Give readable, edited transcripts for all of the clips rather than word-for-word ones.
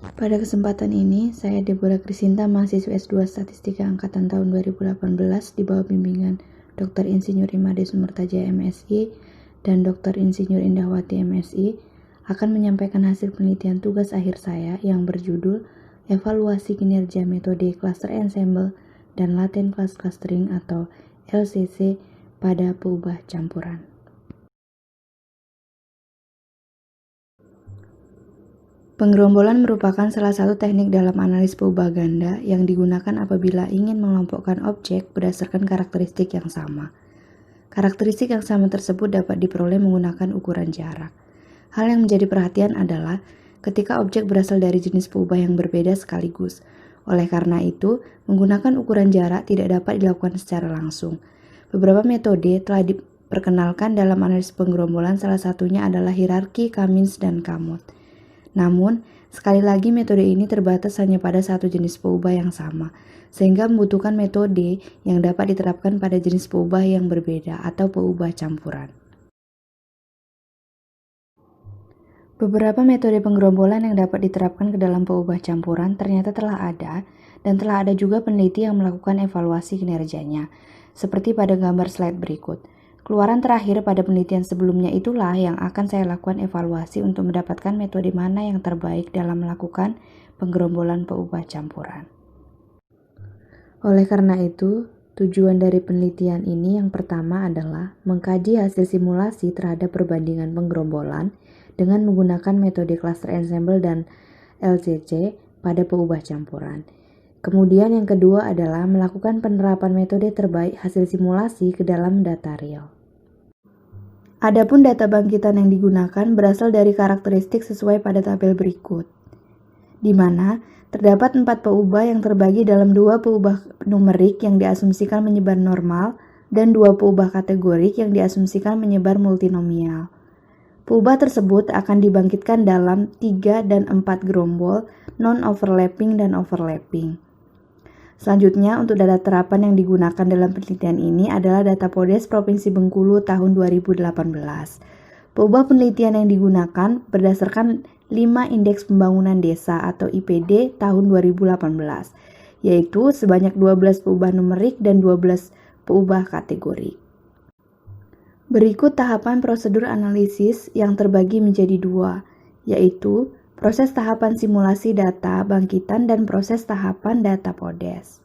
Pada kesempatan ini, saya Deborah Krisinta, mahasiswa S2 Statistika Angkatan tahun 2018 di bawah bimbingan Dr. Insinyur Imade Sumertaja MSI dan Dr. Insinyur Indahwati MSI, akan menyampaikan hasil penelitian tugas akhir saya yang berjudul Evaluasi Kinerja Metode Cluster Ensemble dan Latent Class Clustering atau LCC pada peubah campuran. Penggerombolan merupakan salah satu teknik dalam analis peubah ganda yang digunakan apabila ingin mengelompokkan objek berdasarkan karakteristik yang sama. Karakteristik yang sama tersebut dapat diperoleh menggunakan ukuran jarak. Hal yang menjadi perhatian adalah ketika objek berasal dari jenis peubah yang berbeda sekaligus. Oleh karena itu, menggunakan ukuran jarak tidak dapat dilakukan secara langsung. Beberapa metode telah diperkenalkan dalam analisis penggerombolan, salah satunya adalah hierarki, Cummins, dan Kamut. Namun, sekali lagi metode ini terbatas hanya pada satu jenis peubah yang sama, sehingga membutuhkan metode yang dapat diterapkan pada jenis peubah yang berbeda atau peubah campuran. Beberapa metode penggerombolan yang dapat diterapkan ke dalam peubah campuran ternyata telah ada, dan telah ada juga peneliti yang melakukan evaluasi kinerjanya, seperti pada gambar slide berikut. Keluaran terakhir pada penelitian sebelumnya itulah yang akan saya lakukan evaluasi untuk mendapatkan metode mana yang terbaik dalam melakukan penggerombolan peubah campuran. Oleh karena itu, tujuan dari penelitian ini yang pertama adalah mengkaji hasil simulasi terhadap perbandingan penggerombolan dengan menggunakan metode cluster ensemble dan LCC pada peubah campuran. Kemudian yang kedua adalah melakukan penerapan metode terbaik hasil simulasi ke dalam data real. Adapun data bangkitan yang digunakan berasal dari karakteristik sesuai pada tabel berikut, di mana terdapat 4 peubah yang terbagi dalam 2 peubah numerik yang diasumsikan menyebar normal dan 2 peubah kategorik yang diasumsikan menyebar multinomial. Peubah tersebut akan dibangkitkan dalam 3 dan 4 gerombol, non-overlapping dan overlapping. Selanjutnya, untuk data terapan yang digunakan dalam penelitian ini adalah data PODES Provinsi Bengkulu tahun 2018. Peubah penelitian yang digunakan berdasarkan 5 Indeks Pembangunan Desa atau IPD tahun 2018, yaitu sebanyak 12 peubah numerik dan 12 peubah kategori. Berikut tahapan prosedur analisis yang terbagi menjadi 2, yaitu proses tahapan simulasi data bangkitan dan proses tahapan data PODES.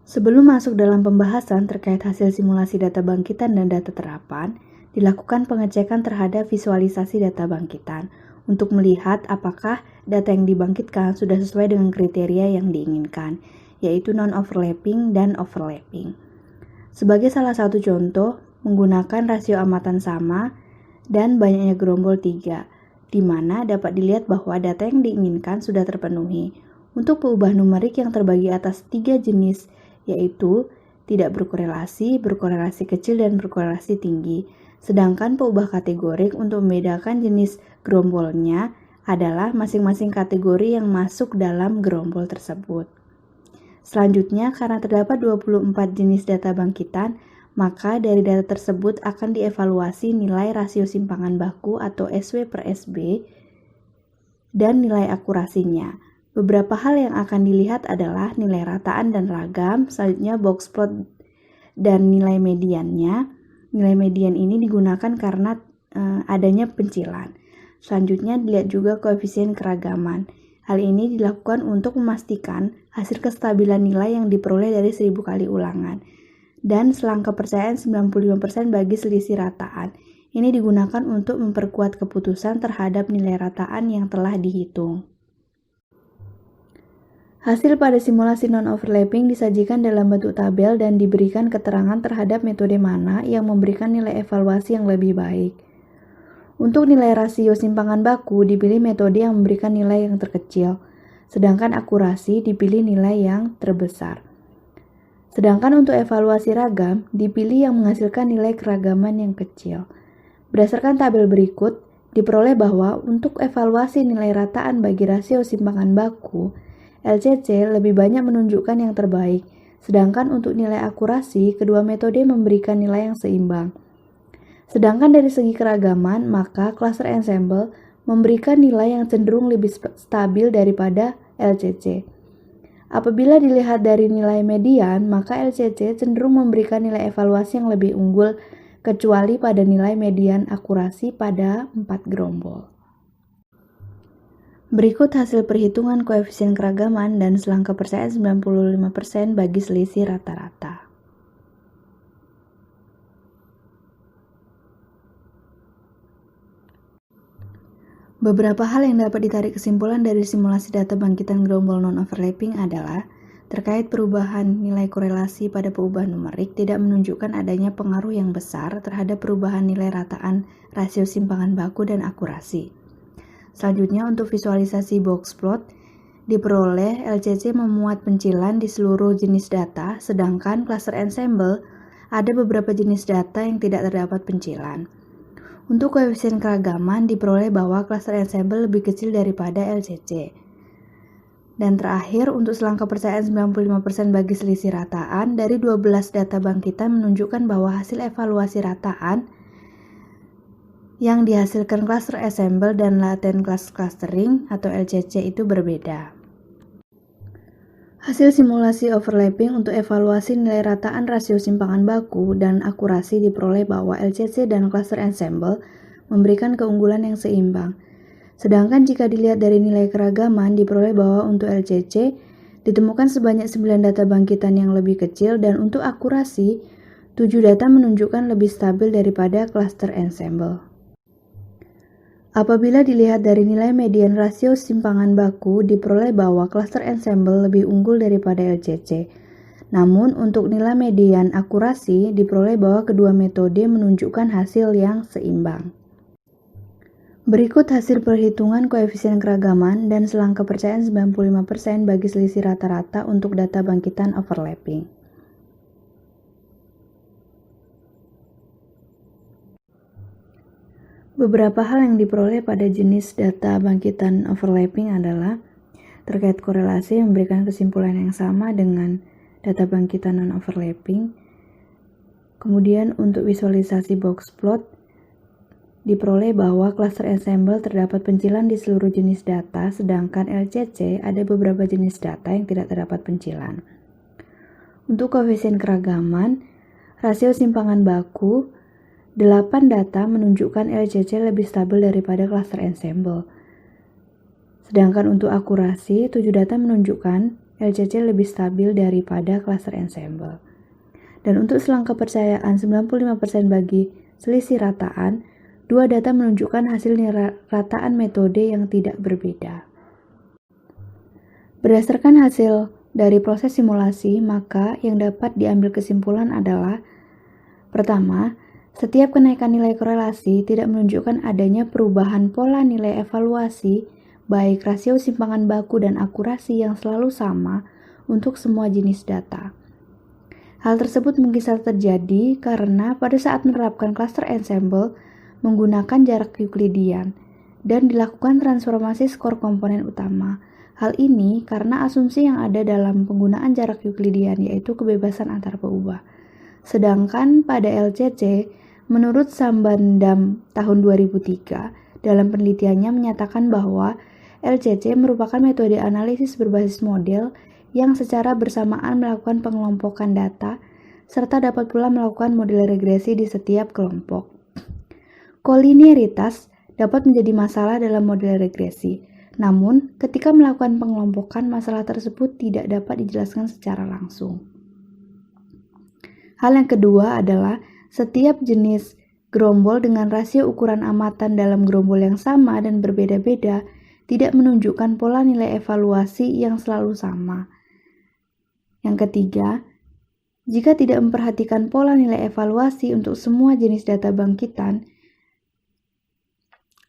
Sebelum masuk dalam pembahasan terkait hasil simulasi data bangkitan dan data terapan, dilakukan pengecekan terhadap visualisasi data bangkitan untuk melihat apakah data yang dibangkitkan sudah sesuai dengan kriteria yang diinginkan, yaitu non-overlapping dan overlapping. Sebagai salah satu contoh, menggunakan rasio amatan sama dan banyaknya gerombol 3, di mana dapat dilihat bahwa data yang diinginkan sudah terpenuhi. Untuk peubah numerik yang terbagi atas 3 jenis, yaitu tidak berkorelasi, berkorelasi kecil, dan berkorelasi tinggi. Sedangkan peubah kategorik untuk membedakan jenis gerombolnya adalah masing-masing kategori yang masuk dalam gerombol tersebut. Selanjutnya, karena terdapat 24 jenis data bangkitan, maka dari data tersebut akan dievaluasi nilai rasio simpangan baku atau SW per SB dan nilai akurasinya. Beberapa hal yang akan dilihat adalah nilai rataan dan ragam, selanjutnya box plot dan nilai mediannya. Nilai median ini digunakan karena adanya pencilan. Selanjutnya dilihat juga koefisien keragaman. Hal ini dilakukan untuk memastikan hasil kestabilan nilai yang diperoleh dari 1000 kali ulangan. Dan selang kepercayaan 95% bagi selisih rataan. Ini digunakan untuk memperkuat keputusan terhadap nilai rataan yang telah dihitung. Hasil pada simulasi non-overlapping disajikan dalam bentuk tabel dan diberikan keterangan terhadap metode mana yang memberikan nilai evaluasi yang lebih baik. Untuk nilai rasio simpangan baku dipilih metode yang memberikan nilai yang terkecil, sedangkan akurasi dipilih nilai yang terbesar. Sedangkan untuk evaluasi ragam dipilih yang menghasilkan nilai keragaman yang kecil. Berdasarkan tabel berikut, diperoleh bahwa untuk evaluasi nilai rataan bagi rasio simpangan baku, LCC lebih banyak menunjukkan yang terbaik, Sedangkan untuk nilai akurasi, kedua metode memberikan nilai yang seimbang. Sedangkan dari segi keragaman, maka cluster ensemble memberikan nilai yang cenderung lebih stabil daripada LCC. Apabila dilihat dari nilai median, maka LCC cenderung memberikan nilai evaluasi yang lebih unggul kecuali pada nilai median akurasi pada 4 gerombol. Berikut hasil perhitungan koefisien keragaman dan selang kepercayaan 95% bagi selisih rata-rata. Beberapa hal yang dapat ditarik kesimpulan dari simulasi data bangkitan gerombol non-overlapping adalah terkait perubahan nilai korelasi pada perubahan numerik tidak menunjukkan adanya pengaruh yang besar terhadap perubahan nilai rataan rasio simpangan baku dan akurasi. Selanjutnya, untuk visualisasi box plot, diperoleh LCC memuat pencilan di seluruh jenis data, sedangkan cluster ensemble ada beberapa jenis data yang tidak terdapat pencilan. Untuk koefisien keragaman, diperoleh bahwa cluster ensemble lebih kecil daripada LCC. Dan terakhir, untuk selang kepercayaan 95% bagi selisih rataan, dari 12 data bangkitan menunjukkan bahwa hasil evaluasi rataan yang dihasilkan cluster ensemble dan latent clustering atau LCC itu berbeda. Hasil simulasi overlapping untuk evaluasi nilai rataan rasio simpangan baku dan akurasi diperoleh bahwa LCC dan cluster ensemble memberikan keunggulan yang seimbang. Sedangkan jika dilihat dari nilai keragaman, diperoleh bahwa untuk LCC ditemukan sebanyak 9 data bangkitan yang lebih kecil dan untuk akurasi, 7 data menunjukkan lebih stabil daripada cluster ensemble. Apabila dilihat dari nilai median rasio simpangan baku, diperoleh bahwa cluster ensemble lebih unggul daripada LCC. Namun, untuk nilai median akurasi, diperoleh bahwa kedua metode menunjukkan hasil yang seimbang. Berikut hasil perhitungan koefisien keragaman dan selang kepercayaan 95% bagi selisih rata-rata untuk data bangkitan overlapping. Beberapa hal yang diperoleh pada jenis data bangkitan overlapping adalah terkait korelasi memberikan kesimpulan yang sama dengan data bangkitan non-overlapping. Kemudian untuk visualisasi box plot, diperoleh bahwa cluster ensemble terdapat pencilan di seluruh jenis data, sedangkan LCC ada beberapa jenis data yang tidak terdapat pencilan. Untuk koefisien keragaman, rasio simpangan baku, 8 data menunjukkan LCC lebih stabil daripada cluster ensemble. Sedangkan untuk akurasi, 7 data menunjukkan LCC lebih stabil daripada cluster ensemble. Dan untuk selang kepercayaan 95% bagi selisih rataan, 2 data menunjukkan hasil rataan metode yang tidak berbeda. Berdasarkan hasil dari proses simulasi, maka yang dapat diambil kesimpulan adalah: pertama, setiap kenaikan nilai korelasi tidak menunjukkan adanya perubahan pola nilai evaluasi, baik rasio simpangan baku dan akurasi yang selalu sama untuk semua jenis data. Hal tersebut mungkin saja terjadi karena pada saat menerapkan cluster ensemble menggunakan jarak Euclidean dan dilakukan transformasi skor komponen utama. Hal ini karena asumsi yang ada dalam penggunaan jarak Euclidean yaitu kebebasan antar peubah. Sedangkan pada LCC, menurut Sambandam tahun 2003, dalam penelitiannya menyatakan bahwa LCC merupakan metode analisis berbasis model yang secara bersamaan melakukan pengelompokan data, serta dapat pula melakukan model regresi di setiap kelompok. Kolinearitas dapat menjadi masalah dalam model regresi, namun ketika melakukan pengelompokan, masalah tersebut tidak dapat dijelaskan secara langsung. Hal yang kedua adalah setiap jenis gerombol dengan rasio ukuran amatan dalam gerombol yang sama dan berbeda-beda tidak menunjukkan pola nilai evaluasi yang selalu sama. Yang ketiga, jika tidak memperhatikan pola nilai evaluasi untuk semua jenis data bangkitan,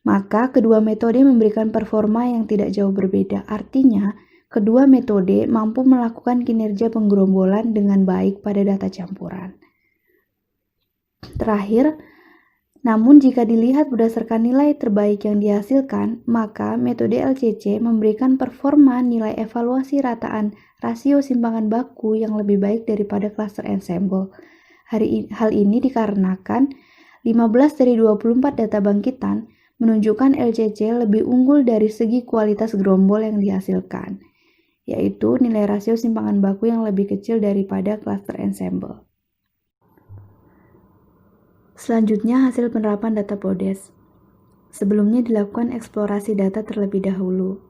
maka kedua metode memberikan performa yang tidak jauh berbeda. Artinya, kedua metode mampu melakukan kinerja penggerombolan dengan baik pada data campuran. Terakhir, Namun jika dilihat berdasarkan nilai terbaik yang dihasilkan, maka metode LCC memberikan performa nilai evaluasi rataan rasio simpangan baku yang lebih baik daripada cluster ensemble. Hal ini dikarenakan 15 dari 24 data bangkitan menunjukkan LCC lebih unggul dari segi kualitas gerombol yang dihasilkan, yaitu nilai rasio simpangan baku yang lebih kecil daripada cluster ensemble. Selanjutnya, hasil penerapan data PODES. Sebelumnya dilakukan eksplorasi data terlebih dahulu,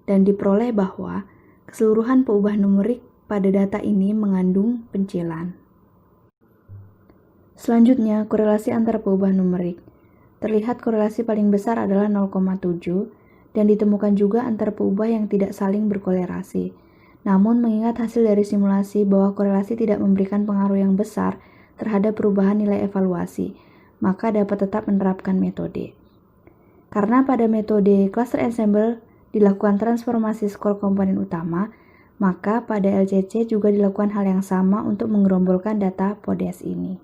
dan diperoleh bahwa keseluruhan peubah numerik pada data ini mengandung pencilan. Selanjutnya, korelasi antara peubah numerik. Terlihat korelasi paling besar adalah 0,7, dan ditemukan juga antara peubah yang tidak saling berkolerasi. Namun, mengingat hasil dari simulasi bahwa korelasi tidak memberikan pengaruh yang besar terhadap perubahan nilai evaluasi, maka dapat tetap menerapkan metode. Karena pada metode cluster ensemble dilakukan transformasi skor komponen utama, maka pada LCC juga dilakukan hal yang sama untuk menggerombolkan data PODES ini.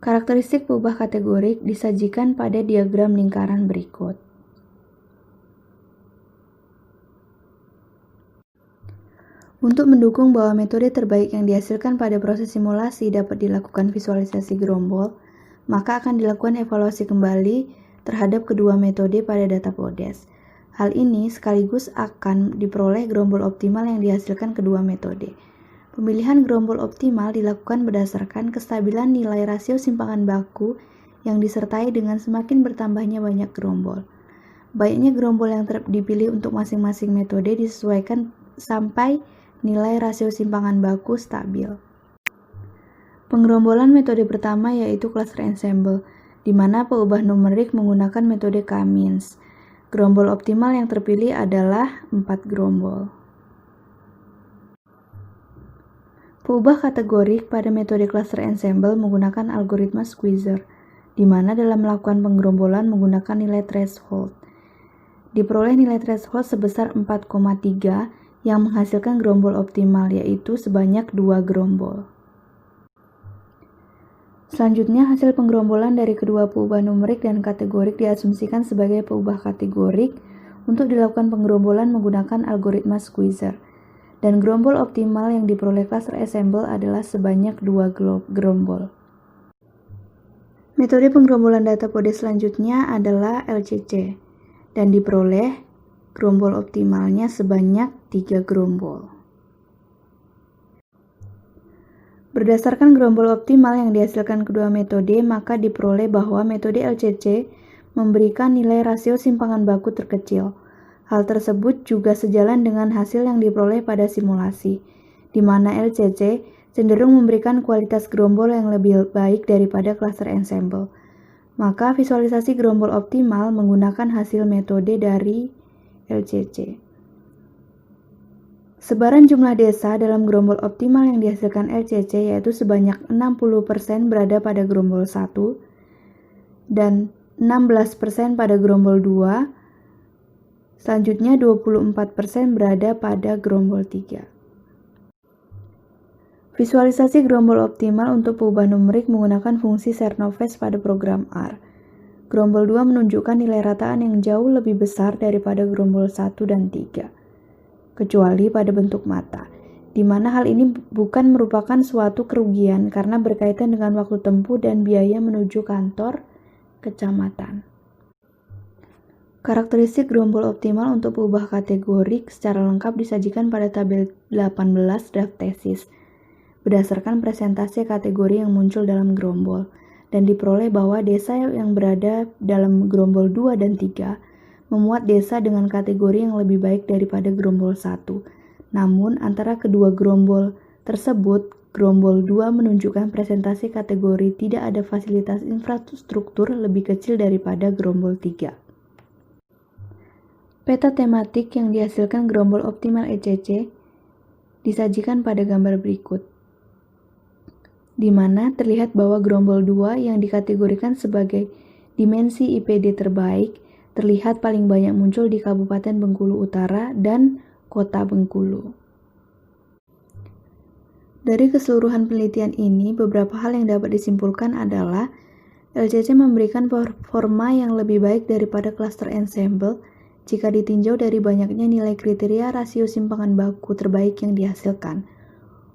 Karakteristik peubah kategorik disajikan pada diagram lingkaran berikut. Untuk mendukung bahwa metode terbaik yang dihasilkan pada proses simulasi dapat dilakukan visualisasi gerombol, maka akan dilakukan evaluasi kembali terhadap kedua metode pada data PODES. Hal ini sekaligus akan diperoleh gerombol optimal yang dihasilkan kedua metode. Pemilihan gerombol optimal dilakukan berdasarkan kestabilan nilai rasio simpangan baku yang disertai dengan semakin bertambahnya banyak gerombol. Baiknya gerombol yang dipilih untuk masing-masing metode disesuaikan sampai nilai rasio simpangan baku stabil. Penggerombolan metode pertama yaitu cluster ensemble, di mana peubah numerik menggunakan metode K-means. Gerombol optimal yang terpilih adalah 4 gerombol. Peubah kategorik pada metode cluster ensemble menggunakan algoritma squeezer, di mana dalam melakukan penggerombolan menggunakan nilai threshold. Diperoleh nilai threshold sebesar 4,3 yang menghasilkan gerombol optimal, yaitu sebanyak 2 gerombol. Selanjutnya, hasil penggerombolan dari kedua peubah numerik dan kategorik diasumsikan sebagai peubah kategorik untuk dilakukan penggerombolan menggunakan algoritma squeezer, dan gerombol optimal yang diperoleh cluster ensemble adalah sebanyak 2 gerombol. Metode penggerombolan data PODES selanjutnya adalah LCC, dan diperoleh gerombol optimalnya sebanyak 3 gerombol. Berdasarkan gerombol optimal yang dihasilkan kedua metode, maka diperoleh bahwa metode LCC memberikan nilai rasio simpangan baku terkecil. Hal tersebut juga sejalan dengan hasil yang diperoleh pada simulasi, di mana LCC cenderung memberikan kualitas gerombol yang lebih baik daripada cluster ensemble. Maka visualisasi gerombol optimal menggunakan hasil metode dari LCC. Sebaran jumlah desa dalam gerombol optimal yang dihasilkan LCC yaitu sebanyak 60% berada pada gerombol 1 dan 16% pada gerombol 2, selanjutnya 24% berada pada gerombol 3. Visualisasi gerombol optimal untuk peubah numerik menggunakan fungsi Chernoves pada program R. Gerombol 2 menunjukkan nilai rataan yang jauh lebih besar daripada gerombol 1 dan 3, kecuali pada bentuk mata, di mana hal ini bukan merupakan suatu kerugian karena berkaitan dengan waktu tempuh dan biaya menuju kantor kecamatan. Karakteristik gerombol optimal untuk peubah kategorik secara lengkap disajikan pada tabel 18 draft tesis, berdasarkan presentasi kategori yang muncul dalam gerombol, dan diperoleh bahwa desa yang berada dalam gerombol 2 dan 3 memuat desa dengan kategori yang lebih baik daripada gerombol 1. Namun, antara kedua gerombol tersebut, gerombol 2 menunjukkan presentasi kategori tidak ada fasilitas infrastruktur lebih kecil daripada gerombol 3. Peta tematik yang dihasilkan gerombol optimal ECC disajikan pada gambar berikut, di mana terlihat bahwa gerombol 2 yang dikategorikan sebagai dimensi IPD terbaik terlihat paling banyak muncul di Kabupaten Bengkulu Utara dan Kota Bengkulu. Dari keseluruhan penelitian ini, beberapa hal yang dapat disimpulkan adalah LCC memberikan performa yang lebih baik daripada cluster ensemble jika ditinjau dari banyaknya nilai kriteria rasio simpangan baku terbaik yang dihasilkan.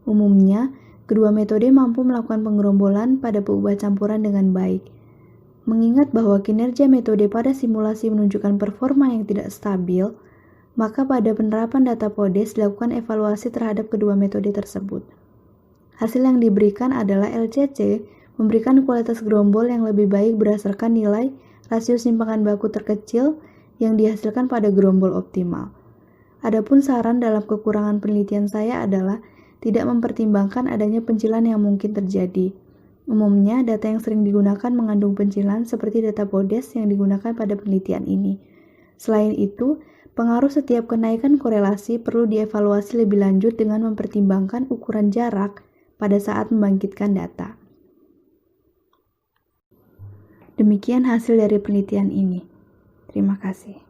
Umumnya, kedua metode mampu melakukan penggerombolan pada peubah campuran dengan baik. Mengingat bahwa kinerja metode pada simulasi menunjukkan performa yang tidak stabil, maka pada penerapan data PODES dilakukan evaluasi terhadap kedua metode tersebut. Hasil yang diberikan adalah LCC memberikan kualitas gerombol yang lebih baik berdasarkan nilai rasio simpangan baku terkecil yang dihasilkan pada gerombol optimal. Adapun saran dalam kekurangan penelitian saya adalah tidak mempertimbangkan adanya pencilan yang mungkin terjadi. Umumnya, data yang sering digunakan mengandung pencilan seperti data PODES yang digunakan pada penelitian ini. Selain itu, pengaruh setiap kenaikan korelasi perlu dievaluasi lebih lanjut dengan mempertimbangkan ukuran jarak pada saat membangkitkan data. Demikian hasil dari penelitian ini. Terima kasih.